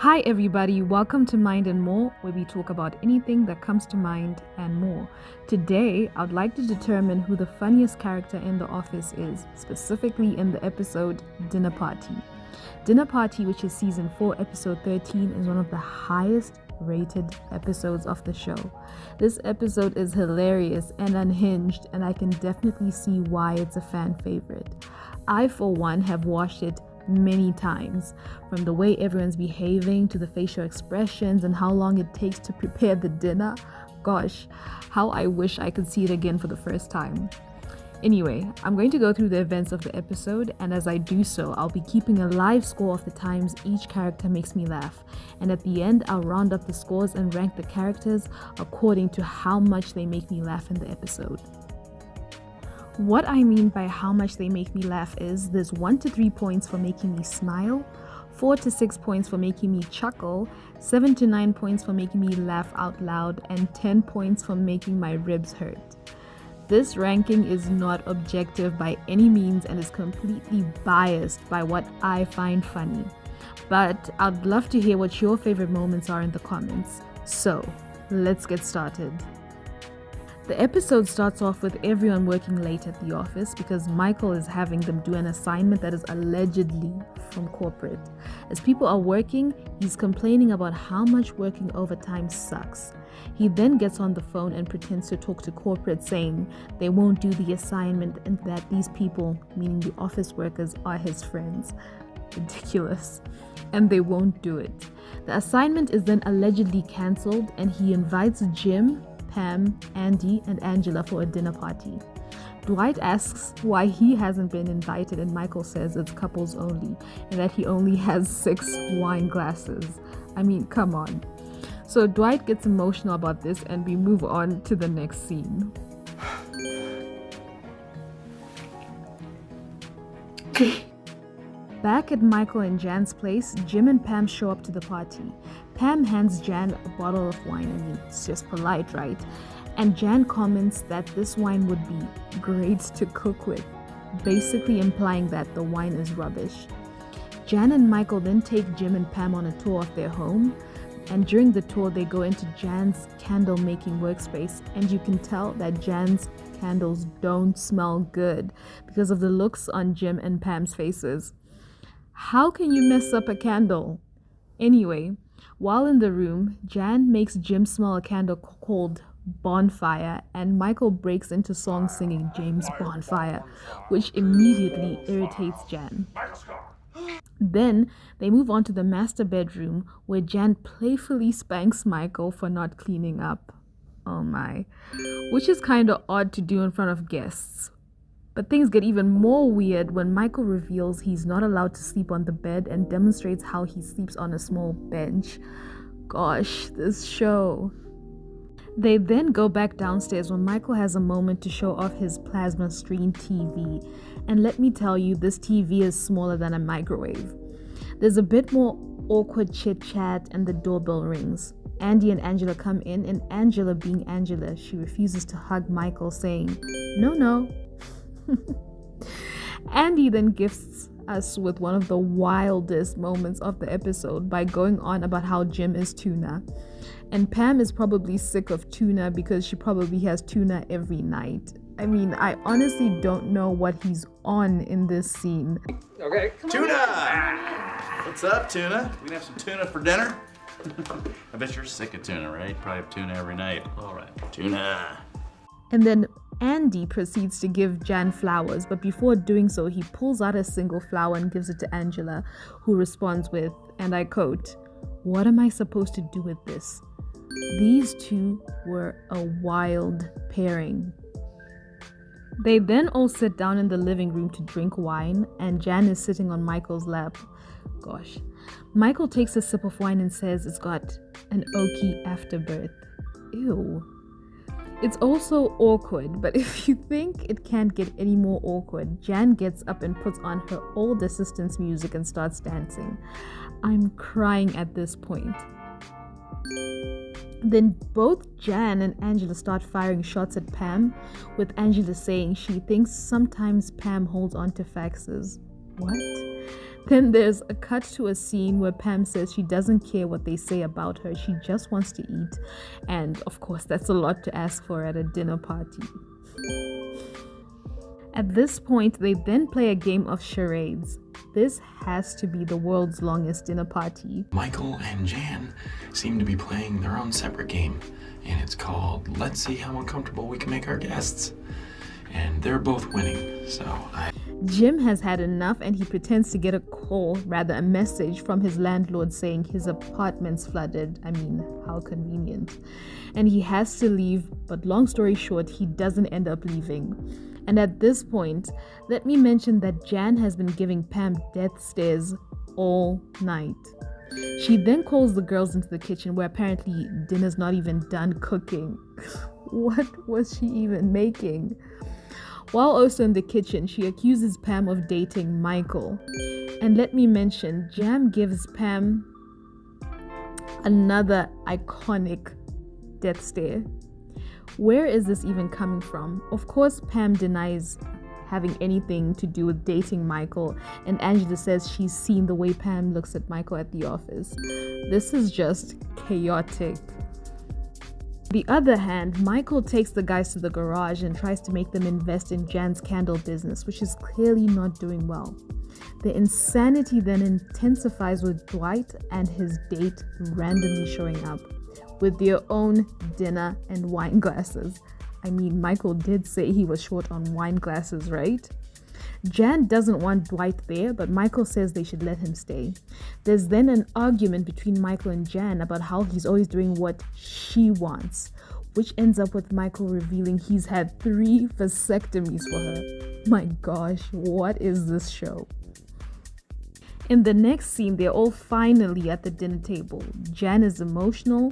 Hi, everybody. Welcome to Mind and More, where we talk about anything that comes to mind and more. Today, I'd like to determine who the funniest character in The Office is, specifically in the episode Dinner Party. Dinner Party, which is season 4, episode 13, is one of the highest rated episodes of the show. This episode is hilarious and unhinged, and I can definitely see why it's a fan favorite. I, for one, have watched it many times, from the way everyone's behaving to the facial expressions and how long it takes to prepare the dinner. Gosh, how I wish I could see it again for the first time. Anyway, I'm going to go through the events of the episode, and as I do so, I'll be keeping a live score of the times each character makes me laugh. And at the end, I'll round up the scores and rank the characters according to how much they make me laugh in the episode. What I mean by how much they make me laugh is there's 1 to 3 points for making me smile, 4 to 6 points for making me chuckle, 7 to 9 points for making me laugh out loud, and 10 points for making my ribs hurt. This ranking is not objective by any means and is completely biased by what I find funny. But I'd love to hear what your favorite moments are in the comments. So, let's get started. The episode starts off with everyone working late at the office because Michael is having them do an assignment that is allegedly from corporate. As people are working, he's complaining about how much working overtime sucks. He then gets on the phone and pretends to talk to corporate, saying they won't do the assignment and that these people, meaning the office workers, are his friends. Ridiculous. And they won't do it. The assignment is then allegedly cancelled and he invites Jim, Pam, Andy, and Angela for a dinner party. Dwight asks why he hasn't been invited, and Michael says it's couples only and that he only has 6 wine glasses. I mean, come on. So Dwight gets emotional about this and we move on to the next scene. Back at Michael and Jan's place, Jim and Pam show up to the party. Pam hands Jan a bottle of wine. I mean, it's just polite, right? And Jan comments that this wine would be great to cook with, basically implying that the wine is rubbish. Jan and Michael then take Jim and Pam on a tour of their home, and during the tour they go into Jan's candle making workspace, and you can tell that Jan's candles don't smell good because of the looks on Jim and Pam's faces. How can you mess up a candle? Anyway, while in the room, Jan makes Jim smell a candle called Bonfire, and Michael breaks into song singing James Bonfire, which immediately irritates Jan. Then they move on to the master bedroom where Jan playfully spanks Michael for not cleaning up. Oh my. Which is kind of odd to do in front of guests. But things get even more weird when Michael reveals he's not allowed to sleep on the bed and demonstrates how he sleeps on a small bench. Gosh, this show. They then go back downstairs when Michael has a moment to show off his plasma screen TV. And let me tell you, this TV is smaller than a microwave. There's a bit more awkward chit-chat and the doorbell rings. Andy and Angela come in, and Angela, being Angela, she refuses to hug Michael, saying, "No." Andy then gifts us with one of the wildest moments of the episode by going on about how Jim is tuna. And Pam is probably sick of tuna because she probably has tuna every night. I mean, I honestly don't know what he's on in this scene. Okay. Tuna! What's up, tuna? We gonna have some tuna for dinner? I bet you're sick of tuna, right? Probably have tuna every night. All right. Tuna. And then Andy proceeds to give Jan flowers, but before doing so, he pulls out a single flower and gives it to Angela, who responds with, and I quote, "What am I supposed to do with this?" These two were a wild pairing. They then all sit down in the living room to drink wine, and Jan is sitting on Michael's lap. Gosh. Michael takes a sip of wine and says it's got an oaky afterbirth. Ew. It's also awkward, but if you think it can't get any more awkward, Jan gets up and puts on her old assistant's music and starts dancing. I'm crying at this point. Then both Jan and Angela start firing shots at Pam, with Angela saying she thinks sometimes Pam holds on to faxes. What? Then there's a cut to a scene where Pam says she doesn't care what they say about her, she just wants to eat. And of course, that's a lot to ask for at a dinner party. At this point, they then play a game of charades. This has to be the world's longest dinner party. Michael and Jan seem to be playing their own separate game, and it's called Let's See How Uncomfortable We Can Make Our Guests. And they're both winning, so Jim has had enough and he pretends to get a call, rather a message from his landlord saying his apartment's flooded. I mean, how convenient. And he has to leave, but long story short, he doesn't end up leaving. And at this point, let me mention that Jan has been giving Pam death stares all night. She then calls the girls into the kitchen where apparently dinner's not even done cooking. What was she even making? While also in the kitchen, she accuses Pam of dating Michael. And let me mention, Jan gives Pam another iconic death stare. Where is this even coming from? Of course, Pam denies having anything to do with dating Michael, and Angela says she's seen the way Pam looks at Michael at the office. This is just chaotic. On the other hand, Michael takes the guys to the garage and tries to make them invest in Jan's candle business, which is clearly not doing well. The insanity then intensifies with Dwight and his date randomly showing up with their own dinner and wine glasses. I mean, Michael did say he was short on wine glasses, right? Jan doesn't want Dwight there, but Michael says they should let him stay. There's then an argument between Michael and Jan about how he's always doing what she wants, which ends up with Michael revealing he's had 3 vasectomies for her. My gosh, what is this show? In the next scene, they're all finally at the dinner table. Jan is emotional,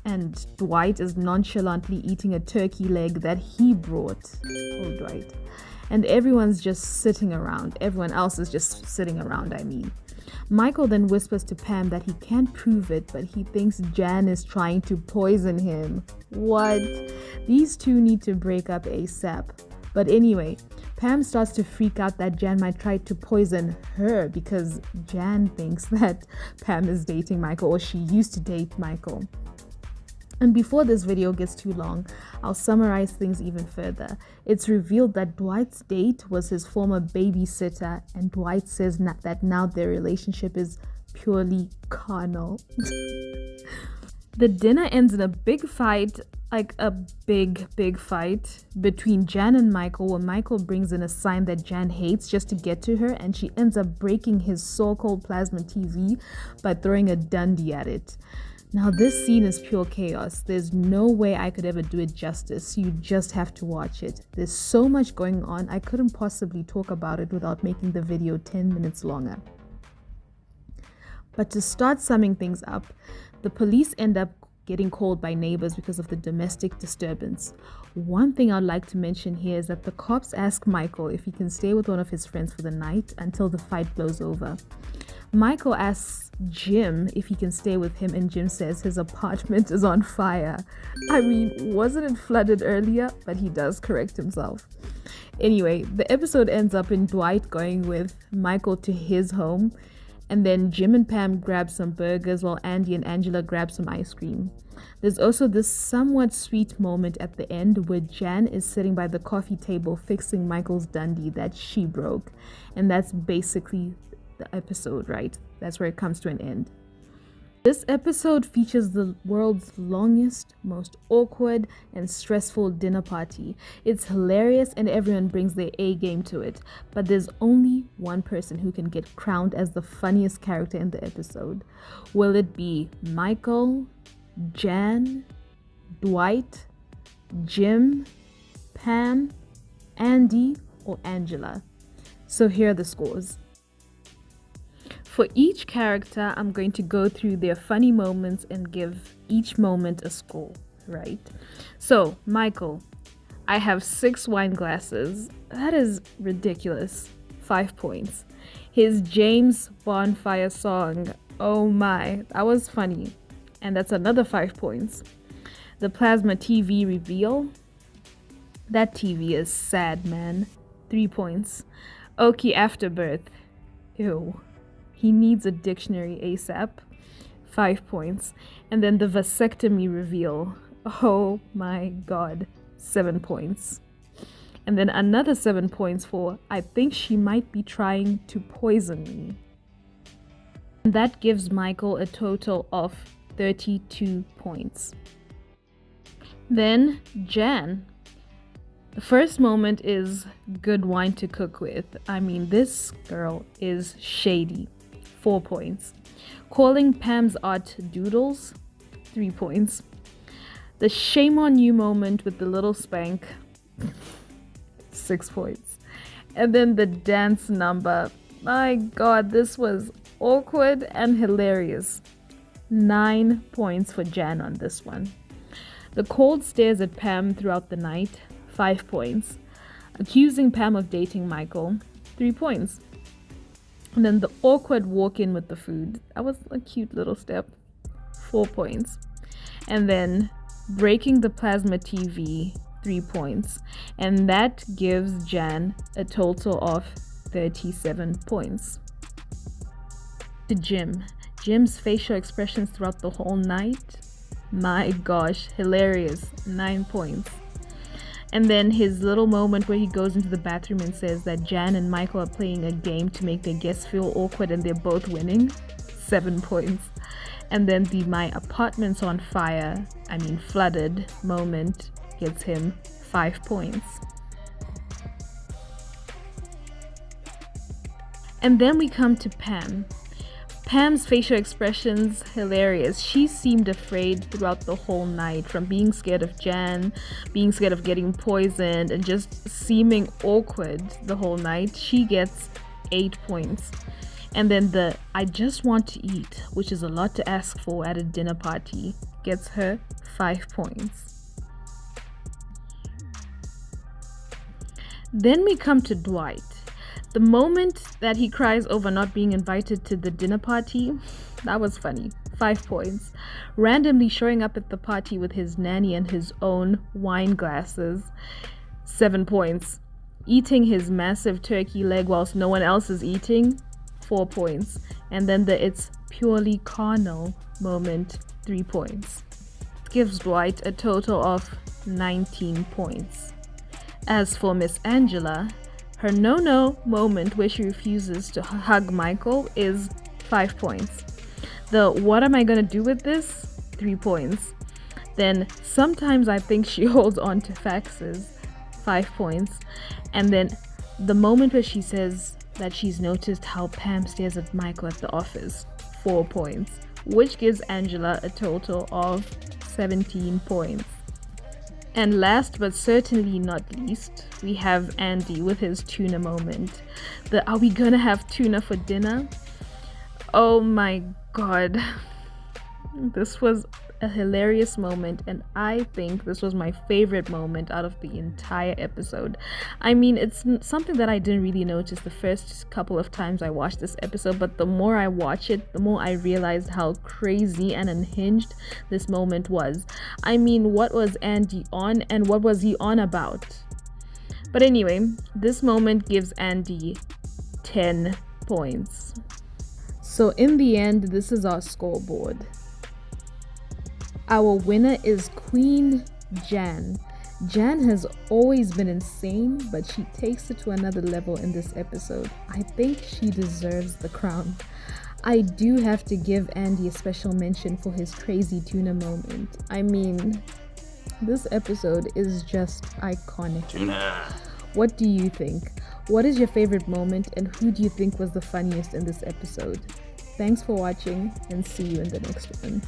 and Dwight is nonchalantly eating a turkey leg that he brought. Oh, Dwight. And everyone's just sitting around. Everyone else is just sitting around, I mean. Michael then whispers to Pam that he can't prove it, but he thinks Jan is trying to poison him. What? These two need to break up ASAP. But anyway, Pam starts to freak out that Jan might try to poison her because Jan thinks that Pam is dating Michael, or she used to date Michael. And before this video gets too long, I'll summarize things even further. It's revealed that Dwight's date was his former babysitter, and Dwight says that now their relationship is purely carnal. The dinner ends in a big fight, like a big fight between Jan and Michael, where Michael brings in a sign that Jan hates just to get to her, and she ends up breaking his so-called plasma TV by throwing a Dundee at it. Now this scene is pure chaos. There's no way I could ever do it justice. You just have to watch it. There's so much going on, I couldn't possibly talk about it without making the video 10 minutes longer. But to start summing things up, the police end up getting called by neighbors because of the domestic disturbance. One thing I'd like to mention here is that the cops ask Michael if he can stay with one of his friends for the night until the fight blows over. Michael asks Jim if he can stay with him, and Jim says his apartment is on fire. I mean, wasn't it flooded earlier? But he does correct himself. Anyway, the episode ends up in Dwight going with Michael to his home, and then Jim and Pam grab some burgers while Andy and Angela grab some ice cream. There's also this somewhat sweet moment at the end where Jan is sitting by the coffee table fixing Michael's Dundee that she broke, and that's basically the episode, right? That's where it comes to an end. This episode features the world's longest, most awkward and stressful dinner party. It's hilarious and everyone brings their A game to it, but there's only one person who can get crowned as the funniest character in the episode. Will it be Michael, Jan, Dwight, Jim, Pam, Andy, or Angela? So here are the scores. For each character, I'm going to go through their funny moments and give each moment a score, right? So, Michael, I have 6 wine glasses. That is ridiculous. 5 points. His James Bonfire song, oh my, that was funny. And that's another 5 points. The plasma TV reveal, that TV is sad, man. 3 points. Oki Afterbirth, ew. He needs a dictionary ASAP. 5 points. And then the vasectomy reveal. Oh my god. 7 points. And then another 7 points for I think she might be trying to poison me. And that gives Michael a total of 32 points. Then Jan. The first moment is good wine to cook with. I mean, this girl is shady. 4 points. Calling Pam's art doodles. 3 points. The shame on you moment with the little spank. 6 points. And then the dance number. My god, this was awkward and hilarious. 9 points for Jan on this one. The cold stares at Pam throughout the night. 5 points. Accusing Pam of dating Michael. 3 points. And then the awkward walk-in with the food. That was a cute little step. 4 points. And then breaking the plasma TV. 3 points. And that gives Jan a total of 37 points. To Jim's facial expressions throughout the whole night. My gosh, hilarious. 9 points. And then his little moment where he goes into the bathroom and says that Jan and Michael are playing a game to make their guests feel awkward and they're both winning. 7 points. And then the my apartment's on fire, flooded moment gets him 5 points. And then we come to Pam. Pam's facial expressions, hilarious. She seemed afraid throughout the whole night, from being scared of Jan, being scared of getting poisoned, and just seeming awkward the whole night. She gets 8 points. And then the I just want to eat, which is a lot to ask for at a dinner party, gets her 5 points. Then we come to Dwight. The moment that he cries over not being invited to the dinner party, that was funny. 5 points. Randomly showing up at the party with his nanny and his own wine glasses. 7 points. Eating his massive turkey leg whilst no one else is eating. 4 points. And then the it's purely carnal moment. 3 points. Gives Dwight a total of 19 points. As for Miss Angela, her no-no moment where she refuses to hug Michael is 5 points. The what am I gonna do with this? 3 points. Then sometimes I think she holds on to faxes. 5 points. And then the moment where she says that she's noticed how Pam stares at Michael at the office. 4 points. Which gives Angela a total of 17 points. And last but certainly not least, we have Andy with his tuna moment. The are we gonna have tuna for dinner? Oh my god. This was a hilarious moment, and I think this was my favorite moment out of the entire episode. It's something that I didn't really notice the first couple of times I watched this episode, but the more I watch it, the more I realized how crazy and unhinged this moment was. What was Andy on, and what was he on about? But anyway, this moment gives Andy 10 points. So in the end, this is our scoreboard. Our winner is Queen Jan. Jan has always been insane, but she takes it to another level in this episode. I think she deserves the crown. I do have to give Andy a special mention for his crazy tuna moment. This episode is just iconic. Tuna. What do you think? What is your favorite moment, and who do you think was the funniest in this episode? Thanks for watching, and see you in the next one.